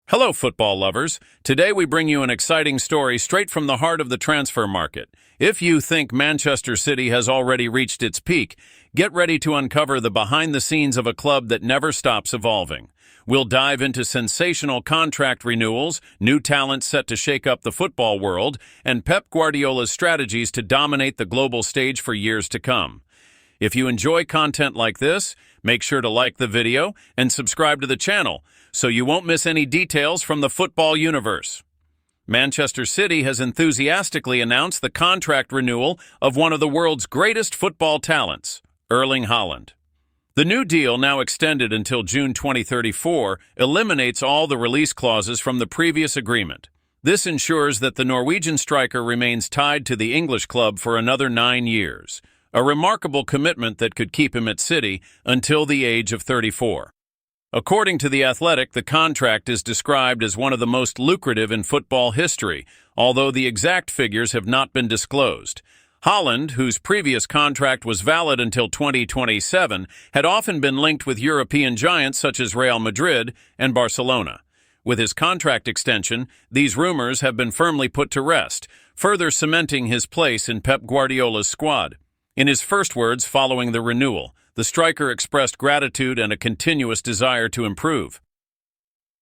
Hello, football lovers. Today we bring you an exciting story straight from the heart of the transfer market. If you think Manchester City has already reached its peak, get ready to uncover the behind-the-scenes of a club that never stops evolving. We'll dive into sensational contract renewals, new talent set to shake up the football world, and Pep Guardiola's strategies to dominate the global stage for years to come. If you enjoy content like this, make sure to like the video and subscribe to the channel so you won't miss any details from the football universe. Manchester City has enthusiastically announced the contract renewal of one of the world's greatest football talents, Erling Haaland. The new deal, now extended until June 2034, eliminates all the release clauses from the previous agreement. This ensures that the Norwegian striker remains tied to the English club for another 9 years, a remarkable commitment that could keep him at City until the age of 34. According to The Athletic, the contract is described as one of the most lucrative in football history, although the exact figures have not been disclosed. Haaland, whose previous contract was valid until 2027, had often been linked with European giants such as Real Madrid and Barcelona. With his contract extension, these rumors have been firmly put to rest, further cementing his place in Pep Guardiola's squad. In his first words following the renewal, the striker expressed gratitude and a continuous desire to improve.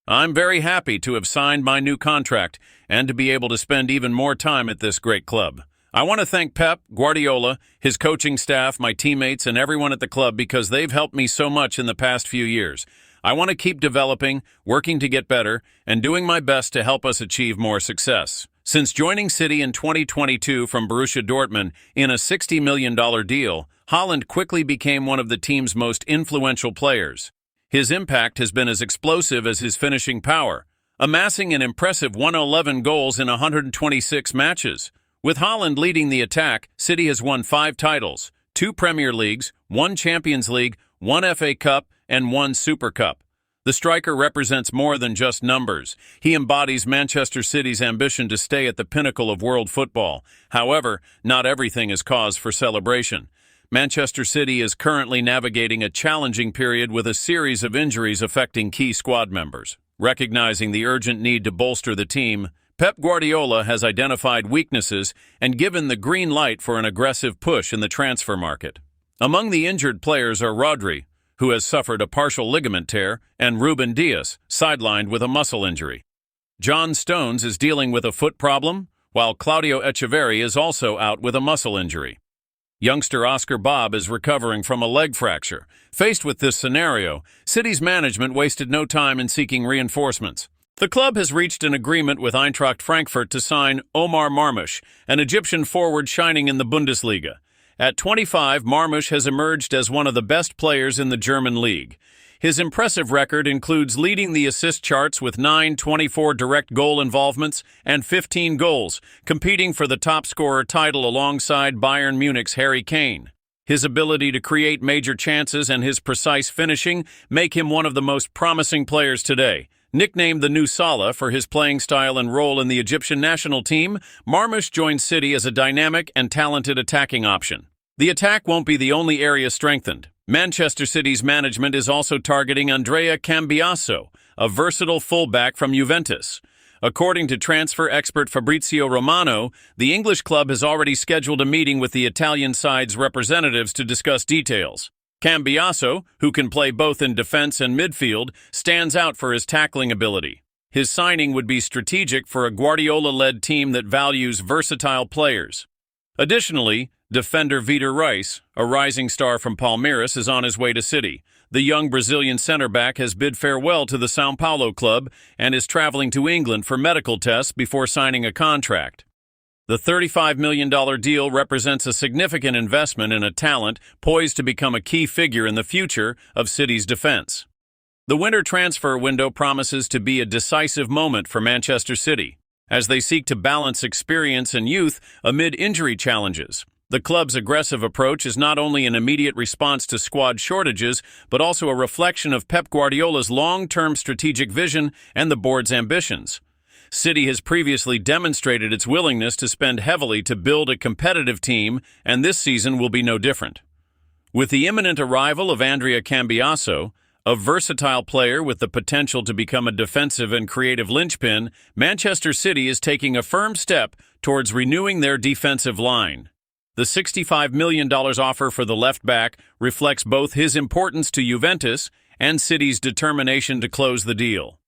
"I'm very happy to have signed my new contract and to be able to spend even more time at this great club. I want to thank Pep Guardiola, his coaching staff, my teammates, and everyone at the club because they've helped me so much in the past few years. I want to keep developing, working to get better, and doing my best to help us achieve more success." Since joining City in 2022 from Borussia Dortmund in a $60 million deal, Haaland quickly became one of the team's most influential players. His impact has been as explosive as his finishing power, amassing an impressive 111 goals in 126 matches. With Haaland leading the attack, City has won 5 titles, 2 Premier Leagues, 1 Champions League, 1 FA Cup, and 1 Super Cup. The striker represents more than just numbers. He embodies Manchester City's ambition to stay at the pinnacle of world football. However, not everything is cause for celebration. Manchester City is currently navigating a challenging period with a series of injuries affecting key squad members. Recognizing the urgent need to bolster the team, Pep Guardiola has identified weaknesses and given the green light for an aggressive push in the transfer market. Among the injured players are Rodri, who has suffered a partial ligament tear, and Ruben Dias, sidelined with a muscle injury. John Stones is dealing with a foot problem, while Claudio Echeverri is also out with a muscle injury. Youngster Oscar Bob is recovering from a leg fracture. Faced with this scenario, City's management wasted no time in seeking reinforcements. The club has reached an agreement with Eintracht Frankfurt to sign Omar Marmoush, an Egyptian forward shining in the Bundesliga. At 25, Marmoush has emerged as one of the best players in the German league. His impressive record includes leading the assist charts with 924 direct goal involvements and 15 goals, competing for the top scorer title alongside Bayern Munich's Harry Kane. His ability to create major chances and his precise finishing make him one of the most promising players today. Nicknamed the new Salah for his playing style and role in the Egyptian national team, Marmoush joins City as a dynamic and talented attacking option. The attack won't be the only area strengthened. Manchester City's management is also targeting Andrea Cambiaso, a versatile fullback from Juventus. According to transfer expert Fabrizio Romano, the English club has already scheduled a meeting with the Italian side's representatives to discuss details. Cambiaso, who can play both in defense and midfield, stands out for his tackling ability. His signing would be strategic for a Guardiola-led team that values versatile players. Additionally, defender Vitor Reis, a rising star from Palmeiras, is on his way to City. The young Brazilian center-back has bid farewell to the São Paulo club and is traveling to England for medical tests before signing a contract. The $35 million deal represents a significant investment in a talent poised to become a key figure in the future of City's defense. The winter transfer window promises to be a decisive moment for Manchester City, as they seek to balance experience and youth amid injury challenges. The club's aggressive approach is not only an immediate response to squad shortages, but also a reflection of Pep Guardiola's long-term strategic vision and the board's ambitions. City has previously demonstrated its willingness to spend heavily to build a competitive team, and this season will be no different. With the imminent arrival of Andrea Cambiaso, A versatile player with the potential to become a defensive and creative linchpin, Manchester City is taking a firm step towards renewing their defensive line. The $65 million offer for the left back reflects both his importance to Juventus and City's determination to close the deal.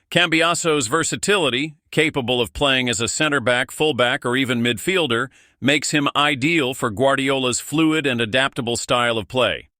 Cambiaso's versatility, capable of playing as a center-back, full-back, or even midfielder, makes him ideal for Guardiola's fluid and adaptable style of play.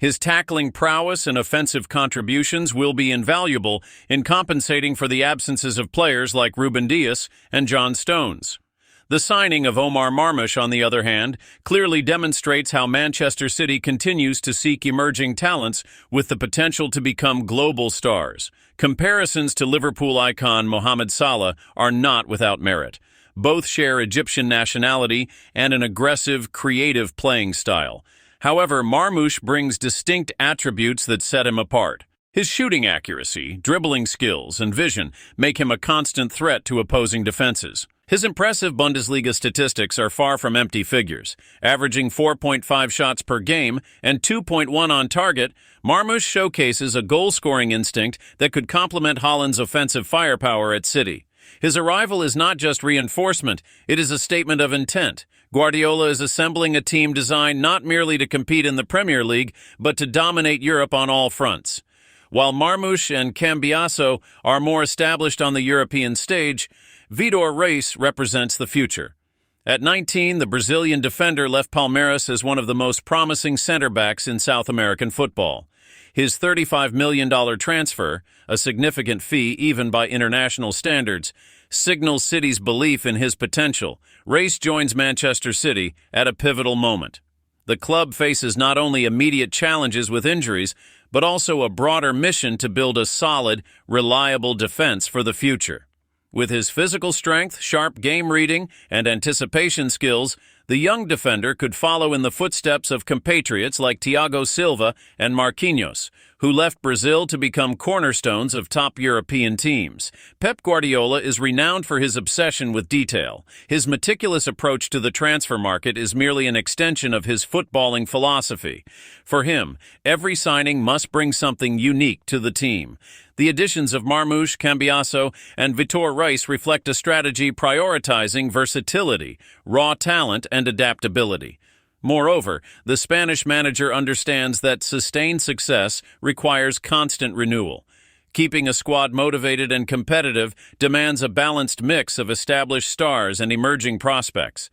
His tackling prowess and offensive contributions will be invaluable in compensating for the absences of players like Ruben Dias and John Stones. The signing of Omar Marmoush, on the other hand, clearly demonstrates how Manchester City continues to seek emerging talents with the potential to become global stars. Comparisons to Liverpool icon Mohamed Salah are not without merit. Both share Egyptian nationality and an aggressive, creative playing style. However, Marmoush brings distinct attributes that set him apart. His shooting accuracy, dribbling skills, and vision make him a constant threat to opposing defenses. His impressive Bundesliga statistics are far from empty figures. Averaging 4.5 shots per game and 2.1 on target, Marmoush showcases a goal-scoring instinct that could complement Haaland's offensive firepower at City. His arrival is not just reinforcement, it is a statement of intent. Guardiola is assembling a team designed not merely to compete in the Premier League, but to dominate Europe on all fronts. While Marmoush and Cambiaso are more established on the European stage, Vitor Reis represents the future. At 19, the Brazilian defender left Palmeiras as one of the most promising center-backs in South American football. His $35 million transfer, a significant fee even by international standards, signals City's belief in his potential. Reis joins Manchester City at a pivotal moment. The club faces not only immediate challenges with injuries, but also a broader mission to build a solid, reliable defense for the future. With his physical strength, sharp game reading, and anticipation skills, the young defender could follow in the footsteps of compatriots like Thiago Silva and Marquinhos, who left Brazil to become cornerstones of top European teams. Pep Guardiola is renowned for his obsession with detail. His meticulous approach to the transfer market is merely an extension of his footballing philosophy. For him, every signing must bring something unique to the team. The additions of Marmoush, Cambiaso, and Vitor Reis reflect a strategy prioritizing versatility, raw talent, and adaptability. Moreover, the Spanish manager understands that sustained success requires constant renewal. Keeping a squad motivated and competitive demands a balanced mix of established stars and emerging prospects.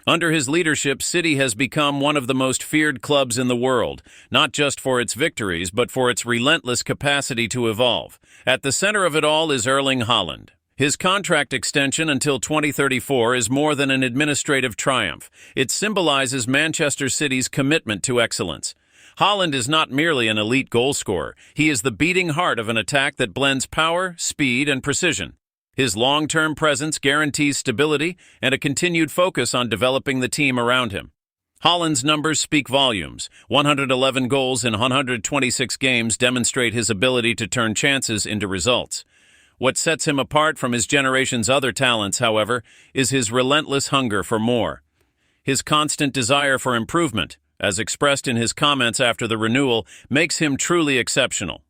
Under his leadership, City has become one of the most feared clubs in the world, not just for its victories, but for its relentless capacity to evolve. At the center of it all is Erling Haaland. His contract extension until 2034 is more than an administrative triumph. It symbolizes Manchester City's commitment to excellence. Haaland is not merely an elite goalscorer. He is the beating heart of an attack that blends power, speed, and precision. His long-term presence guarantees stability and a continued focus on developing the team around him. Haaland's numbers speak volumes. 111 goals in 126 games demonstrate his ability to turn chances into results. What sets him apart from his generation's other talents, however, is his relentless hunger for more. His constant desire for improvement, as expressed in his comments after the renewal, makes him truly exceptional.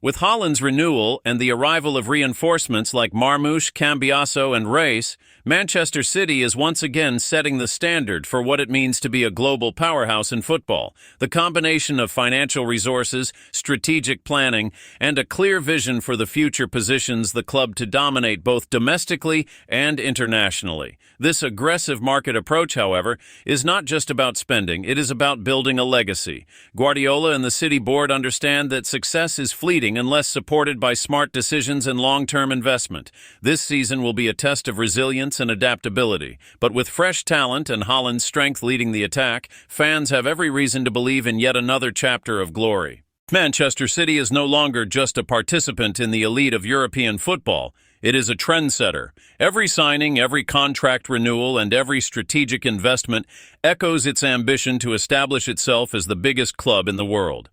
With Haaland's renewal and the arrival of reinforcements like Marmoush, Cambiaso, and Reis, Manchester City is once again setting the standard for what it means to be a global powerhouse in football. The combination of financial resources, strategic planning, and a clear vision for the future positions the club to dominate both domestically and internationally. This aggressive market approach, however, is not just about spending, it is about building a legacy. Guardiola and the City board understand that success is fleeting unless supported by smart decisions and long-term investment. This season will be a test of resilience and adaptability, but with fresh talent and Haaland's strength leading the attack, fans have every reason to believe in yet another chapter of glory. Manchester City is no longer just a participant in the elite of European football. It is a trendsetter. Every signing, every contract renewal, and every strategic investment echoes its ambition to establish itself as the biggest club in the world.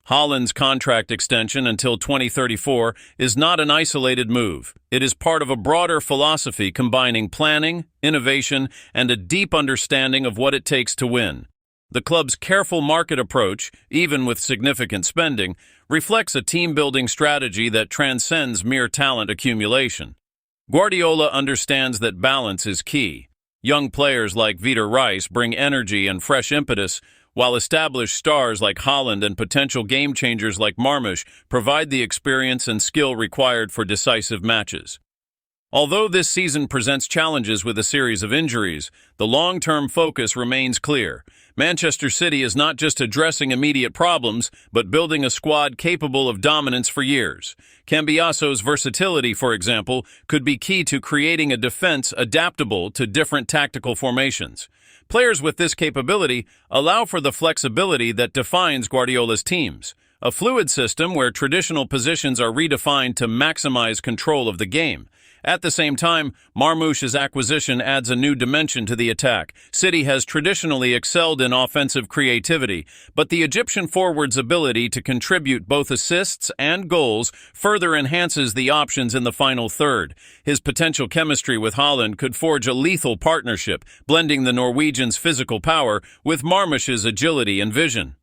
Haaland's contract extension until 2034 is not an isolated move. It is part of a broader philosophy combining planning, innovation, and a deep understanding of what it takes to win. The club's careful market approach, even with significant spending, reflects a team-building strategy that transcends mere talent accumulation. Guardiola understands that balance is key. Young players like Vitor Rice bring energy and fresh impetus, while established stars like Haaland and potential game-changers like Marmoush provide the experience and skill required for decisive matches. Although this season presents challenges with a series of injuries, the long-term focus remains clear. Manchester City is not just addressing immediate problems, but building a squad capable of dominance for years. Cambiaso's versatility, for example, could be key to creating a defense adaptable to different tactical formations. Players with this capability allow for the flexibility that defines Guardiola's teams, a fluid system where traditional positions are redefined to maximize control of the game. At the same time, Marmoush's acquisition adds a new dimension to the attack. City has traditionally excelled in offensive creativity, but the Egyptian forward's ability to contribute both assists and goals further enhances the options in the final third. His potential chemistry with Haaland could forge a lethal partnership, blending the Norwegian's physical power with Marmoush's agility and vision.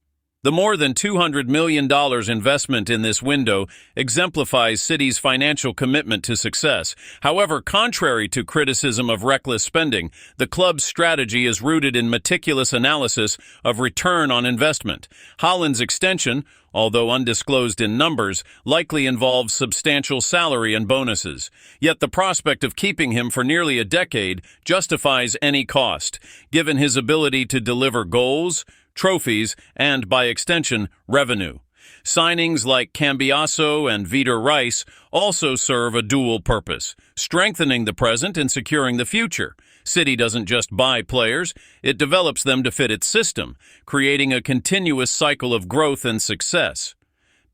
The more than $200 million investment in this window exemplifies City's financial commitment to success. However, contrary to criticism of reckless spending, the club's strategy is rooted in meticulous analysis of return on investment. Haaland's extension, although undisclosed in numbers, likely involves substantial salary and bonuses. Yet the prospect of keeping him for nearly a decade justifies any cost, given his ability to deliver goals, trophies, and, by extension, revenue. Signings like Cambiaso and Vitor Rice also serve a dual purpose, strengthening the present and securing the future. City doesn't just buy players, it develops them to fit its system, creating a continuous cycle of growth and success.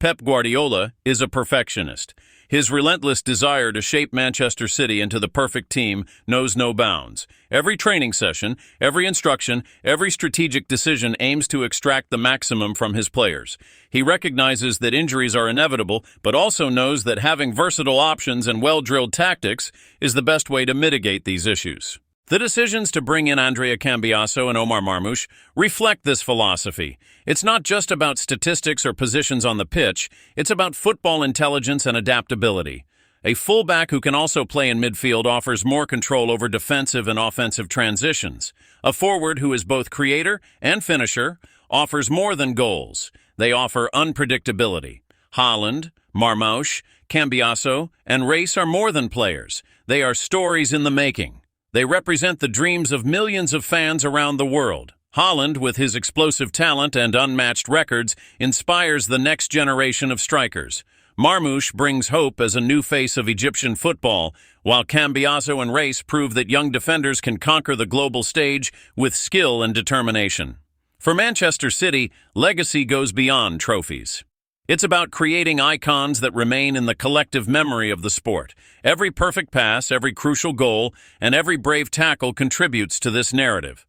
Pep Guardiola is a perfectionist. His relentless desire to shape Manchester City into the perfect team knows no bounds. Every training session, every instruction, every strategic decision aims to extract the maximum from his players. He recognizes that injuries are inevitable, but also knows that having versatile options and well-drilled tactics is the best way to mitigate these issues. The decisions to bring in Andrea Cambiaso and Omar Marmoush reflect this philosophy. It's not just about statistics or positions on the pitch, it's about football intelligence and adaptability. A fullback who can also play in midfield offers more control over defensive and offensive transitions. A forward who is both creator and finisher offers more than goals. They offer unpredictability. Haaland, Marmoush, Cambiaso, and Rice are more than players. They are stories in the making. They represent the dreams of millions of fans around the world. Haaland, with his explosive talent and unmatched records, inspires the next generation of strikers. Marmoush brings hope as a new face of Egyptian football, while Cambiaso and Rice prove that young defenders can conquer the global stage with skill and determination. For Manchester City, legacy goes beyond trophies. It's about creating icons that remain in the collective memory of the sport. Every perfect pass, every crucial goal, and every brave tackle contributes to this narrative.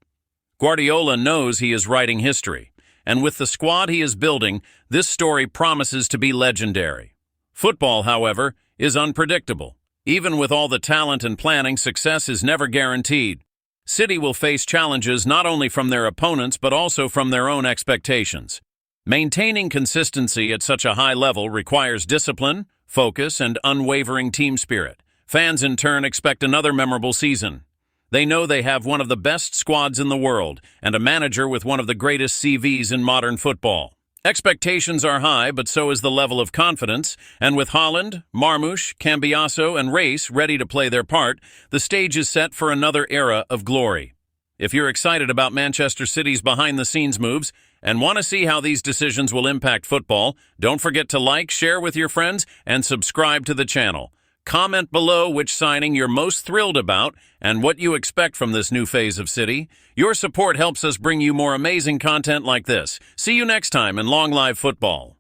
Guardiola knows he is writing history, and with the squad he is building, this story promises to be legendary. Football, however, is unpredictable. Even with all the talent and planning, success is never guaranteed. City will face challenges not only from their opponents but also from their own expectations. Maintaining consistency at such a high level requires discipline, focus, and unwavering team spirit. Fans, in turn, expect another memorable season. They know they have one of the best squads in the world and a manager with one of the greatest CVs in modern football. Expectations are high, but so is the level of confidence, and with Haaland, Marmoush, Cambiaso, and Rice ready to play their part, the stage is set for another era of glory. If you're excited about Manchester City's behind-the-scenes moves and want to see how these decisions will impact football, don't forget to like, share with your friends, and subscribe to the channel. Comment below which signing you're most thrilled about and what you expect from this new phase of City. Your support helps us bring you more amazing content like this. See you next time in Long Live Football.